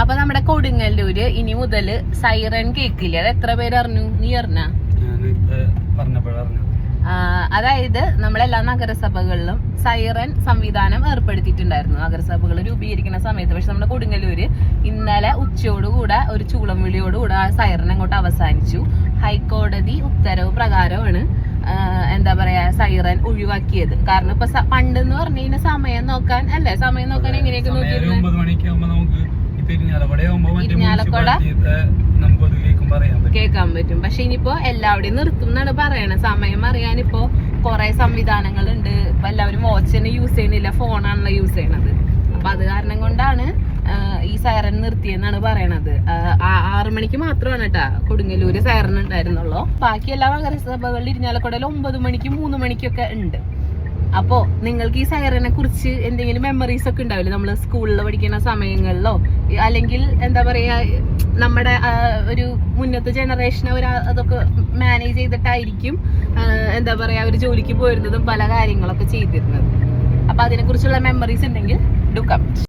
അപ്പൊ നമ്മുടെ കൊടുങ്ങല്ലൂര് ഇനി മുതല് സൈറൻ കേക്കില്ലേ? അത് എത്ര പേര് അറിഞ്ഞു? നീ അറിഞ്ഞ? അതായത് നമ്മളെല്ലാ നഗരസഭകളിലും സൈറൻ സംവിധാനം ഏർപ്പെടുത്തിയിട്ടുണ്ടായിരുന്നു നഗരസഭകൾ രൂപീകരിക്കുന്ന സമയത്ത്. പക്ഷെ നമ്മുടെ കൊടുങ്ങല്ലൂര് ഇന്നലെ ഉച്ചയോടുകൂടെ ഒരു ചൂളം വിളിയോടുകൂടെ ആ സൈറൻ അങ്ങോട്ട് അവസാനിച്ചു. ഹൈക്കോടതി ഉത്തരവ് പ്രകാരമാണ് എന്താ പറയാ സൈറൻ ഒഴിവാക്കിയത്. കാരണം ഇപ്പൊ പണ്ട് എന്ന് പറഞ്ഞു കഴിഞ്ഞാൽ സമയം നോക്കാൻ എങ്ങനെയൊക്കെ നോക്കിയിരുന്നു, ഇരിഞ്ഞാലക്കുട കേൾക്കാൻ പറ്റും. പക്ഷെ ഇനിയിപ്പോ എല്ലാവരുടെയും നിർത്തും എന്നാണ് പറയണത്. സമയം അറിയാൻ ഇപ്പോ കുറെ സംവിധാനങ്ങളുണ്ട്. ഇപ്പൊ എല്ലാവരും വാച്ച് തന്നെ യൂസ് ചെയ്യുന്നില്ല, ഫോണാണല്ലോ യൂസ് ചെയ്യണത്. അപ്പൊ അത് കാരണം കൊണ്ടാണ് ഈ സൈറൻ നിർത്തിയെന്നാണ് പറയണത്. 6 മണിക്ക് മാത്രമാണ് കേട്ടാ കൊടുങ്ങല്ലൂര് സൈറൻ ഉണ്ടായിരുന്നുള്ളൂ. ബാക്കി എല്ലാ നഗരസഭകളിൽ ഇരിഞ്ഞാലക്കുടയിൽ 9 മണിക്കും 3 മണിക്കൊക്കെ ഉണ്ട്. അപ്പോ നിങ്ങൾക്ക് ഈ സൈറനെ കുറിച്ച് എന്തെങ്കിലും മെമ്മറീസ് ഒക്കെ ഉണ്ടാവില്ലേ? നമ്മൾ സ്കൂളിൽ പഠിക്കുന്ന സമയങ്ങളിലോ അല്ലെങ്കിൽ എന്താ പറയാ നമ്മുടെ ഒരു മുന്നത്തെ ജനറേഷൻ അവർ അതൊക്കെ മാനേജ് ചെയ്തിട്ടായിരിക്കും എന്താ പറയാ അവർ ജോലിക്ക് പോയിരുന്നതും പല കാര്യങ്ങളൊക്കെ ചെയ്തിരുന്നത്. അപ്പൊ അതിനെ കുറിച്ചുള്ള മെമ്മറീസ് ഉണ്ടെങ്കിൽ ഡു കമന്റ്.